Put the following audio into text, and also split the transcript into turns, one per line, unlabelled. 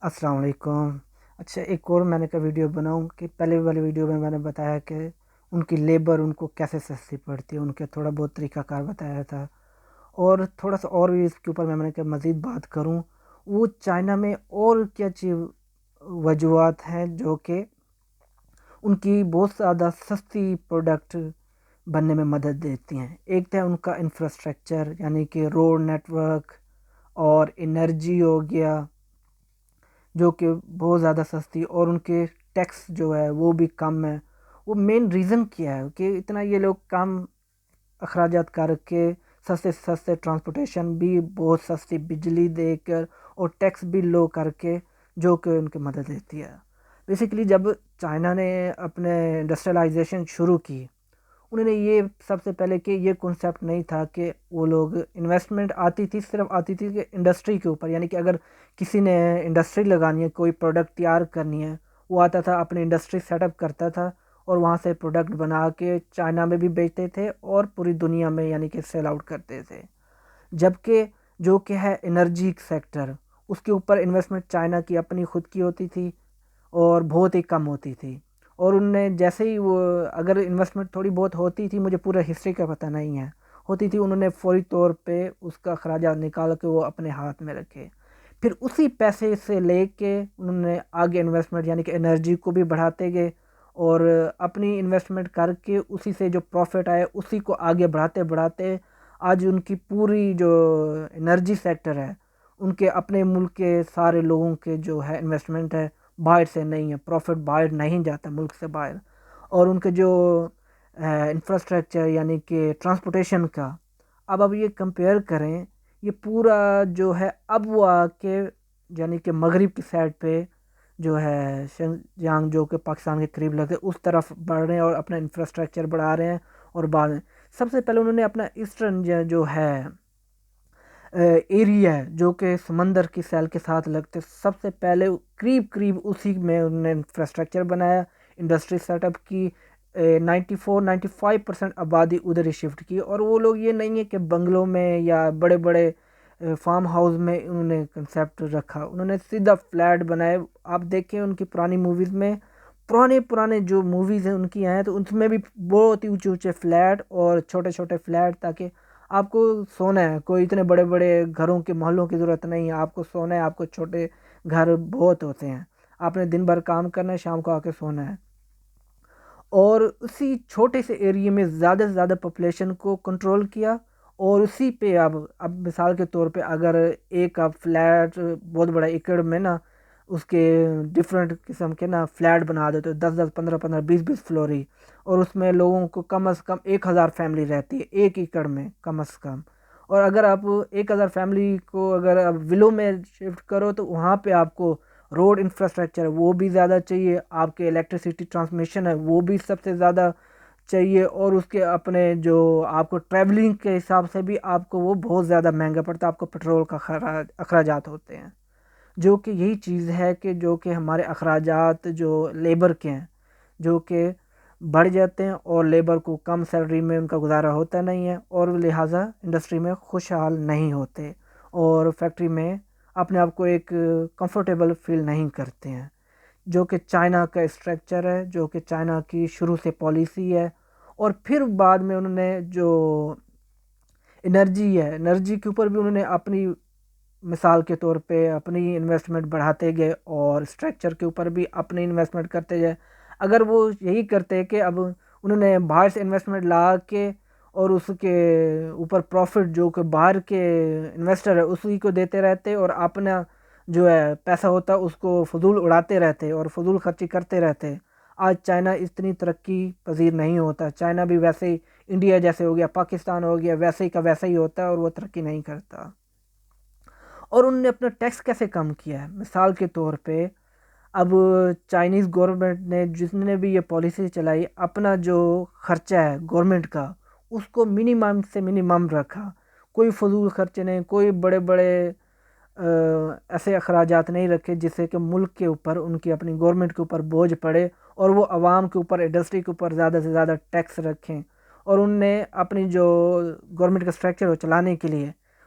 السلام علیکم۔ اچھا، ایک اور میں نے کہا ویڈیو بناؤں کہ پہلے والی ویڈیو میں نے بتایا کہ ان کی لیبر ان کو کیسے سستی پڑتی ہے، ان کے تھوڑا بہت طریقہ کار بتایا تھا، اور تھوڑا سا اور بھی اس کے اوپر میں نے کہا مزید بات کروں۔ وہ چائنا میں اور کیا چیز وجوہات ہیں جو کہ ان کی بہت زیادہ سستی پروڈکٹ بننے میں مدد دیتی ہیں۔ ایک تھا ان کا انفراسٹرکچر، یعنی کہ روڈ نیٹ ورک اور انرجی ہو گیا، جو کہ بہت زیادہ سستی، اور ان کے ٹیکس جو ہے وہ بھی کم ہے۔ وہ مین ریزن کیا ہے کہ اتنا یہ لوگ کم اخراجات کر کے سستے سے سستے ٹرانسپورٹیشن بھی بہت سستی بجلی دے کر اور ٹیکس بھی لو کر کے، جو کہ ان کی مدد دیتی ہے۔ بیسیکلی جب چائنا نے اپنے انڈسٹریلائزیشن شروع کی، انہوں نے یہ سب سے پہلے کہ یہ کنسیپٹ نہیں تھا کہ وہ لوگ انویسٹمنٹ آتی تھی، صرف آتی تھی کہ انڈسٹری کے اوپر، یعنی کہ اگر کسی نے انڈسٹری لگانی ہے، کوئی پروڈکٹ تیار کرنی ہے، وہ آتا تھا اپنی انڈسٹری سیٹ اپ کرتا تھا اور وہاں سے پروڈکٹ بنا کے چائنا میں بھی بیچتے تھے اور پوری دنیا میں یعنی کہ سیل آؤٹ کرتے تھے۔ جبکہ جو کہ ہے انرجی سیکٹر، اس کے اوپر انویسٹمنٹ چائنا کی اپنی خود کی ہوتی تھی اور بہت ہی کم ہوتی تھی، اور ان نے جیسے ہی وہ اگر انویسٹمنٹ تھوڑی بہت ہوتی تھی، مجھے پورا ہسٹری کا پتہ نہیں ہے، ہوتی تھی، انہوں نے فوری طور پہ اس کا اخراجات نکال کے وہ اپنے ہاتھ میں رکھے، پھر اسی پیسے سے لے کے انہوں نے آگے انویسٹمنٹ یعنی کہ انرجی کو بھی بڑھاتے گئے، اور اپنی انویسٹمنٹ کر کے اسی سے جو پروفٹ آئے اسی کو آگے بڑھاتے بڑھاتے آج ان کی پوری جو انرجی سیکٹر ہے، ان کے اپنے ملک کے سارے لوگوں کے جو ہے انویسٹمنٹ ہے باہر سے نہیں ہے، پروفٹ باہر نہیں جاتا ملک سے باہر، اور ان کے جو انفراسٹرکچر یعنی کہ ٹرانسپورٹیشن کا، اب یہ کمپیئر کریں، یہ پورا جو ہے اب وہ آ کے یعنی کہ مغرب کی سائڈ پہ جو ہے شنجیانگ، جو کہ پاکستان کے قریب لگتے اس طرف بڑھ رہے ہیں اور اپنا انفراسٹرکچر بڑھا رہے ہیں، اور بعد میں سب سے پہلے انہوں نے اپنا ایسٹرن جو ہے ایریا ہے جو کہ سمندر کی سیل کے ساتھ لگتے، سب سے پہلے قریب قریب اسی میں انہوں نے انفراسٹرکچر بنایا، انڈسٹری سیٹ اپ کی، 95% آبادی ادھر ہی شفٹ کی، اور وہ لوگ یہ نہیں ہے کہ بنگلوں میں یا بڑے بڑے فارم ہاؤس میں انہوں نے کنسیپٹ رکھا، انہوں نے سیدھا فلیٹ بنائے۔ آپ دیکھیں ان کی پرانی موویز میں، پرانے جو موویز ہیں ان کی ہیں، تو ان میں بھی بہت ہی اونچے اونچے فلیٹ اور چھوٹے چھوٹے فلیٹ، تاکہ آپ کو سونا ہے، کوئی اتنے بڑے بڑے گھروں کے محلوں کی ضرورت نہیں ہے، آپ کو سونا ہے، آپ کو چھوٹے گھر بہت ہوتے ہیں، آپ نے دن بھر کام کرنا ہے، شام کو آ کے سونا ہے، اور اسی چھوٹے سے ایریے میں زیادہ سے زیادہ پاپولیشن کو کنٹرول کیا، اور اسی پہ اب مثال کے طور پہ اگر ایک آپ فلیٹ بہت بڑا ایکڑ میں نا، اس کے ڈفرینٹ قسم کے نا فلیٹ بنا دیتے، 10 10 15 15 20 فلوری، اور اس میں لوگوں کو کم از کم 1000 فیملی رہتی ہے ایک ایکڑ میں کم از کم، اور اگر آپ 1000 فیملی کو اگر آپ ولو میں شفٹ کرو تو وہاں پہ آپ کو روڈ انفراسٹرکچر وہ بھی زیادہ چاہیے، آپ کے الیکٹریسٹی ٹرانسمیشن ہے وہ بھی سب سے زیادہ چاہیے، اور اس کے اپنے جو آپ کو ٹریولنگ کے حساب سے بھی آپ کو وہ بہت زیادہ مہنگا پڑتا ہے، آپ کو پٹرول کا اخراجات ہوتے ہیں، جو کہ یہی چیز ہے کہ جو کہ ہمارے اخراجات جو لیبر کے ہیں جو کہ بڑھ جاتے ہیں، اور لیبر کو کم سیلری میں ان کا گزارا ہوتا نہیں ہے، اور لہٰذا انڈسٹری میں خوشحال نہیں ہوتے، اور فیکٹری میں اپنے آپ کو ایک کمفرٹیبل فیل نہیں کرتے ہیں، جو کہ چائنا کا اسٹرکچر ہے، جو کہ چائنا کی شروع سے پالیسی ہے۔ اور پھر بعد میں انہوں نے جو انرجی ہے، انرجی کے اوپر بھی انہوں نے اپنی مثال کے طور پہ اپنی انویسٹمنٹ بڑھاتے گئے، اور اسٹرکچر کے اوپر بھی اپنی انویسٹمنٹ کرتے گئے۔ اگر وہ یہی کرتے کہ اب انہوں نے باہر سے انویسٹمنٹ لا کے اور اس کے اوپر پروفٹ جو کہ باہر کے انویسٹر ہے اسی کو دیتے رہتے، اور اپنا جو ہے پیسہ ہوتا اس کو فضول اڑاتے رہتے اور فضول خرچی کرتے رہتے، آج چائنا اتنی ترقی پذیر نہیں ہوتا، چائنا بھی ویسے ہی انڈیا جیسے ہو گیا، پاکستان ہو گیا، ویسے ہی کا ویسا ہی ہوتا ہے، اور وہ ترقی نہیں کرتا۔ اور انہوں نے اپنا ٹیکس کیسے کم کیا ہے؟ مثال کے طور پہ اب چائنیز گورنمنٹ نے جس نے بھی یہ پالیسی چلائی، اپنا جو خرچہ ہے گورنمنٹ کا اس کو منیمم سے منیمم رکھا، کوئی فضول خرچے نہیں، کوئی بڑے بڑے ایسے اخراجات نہیں رکھے جس سے کہ ملک کے اوپر ان کی اپنی گورنمنٹ کے اوپر بوجھ پڑے، اور وہ عوام کے اوپر انڈسٹری کے اوپر زیادہ سے زیادہ ٹیکس رکھیں، اور ان نے اپنی جو گورنمنٹ کا اسٹرکچر ہو چلانے کے لیے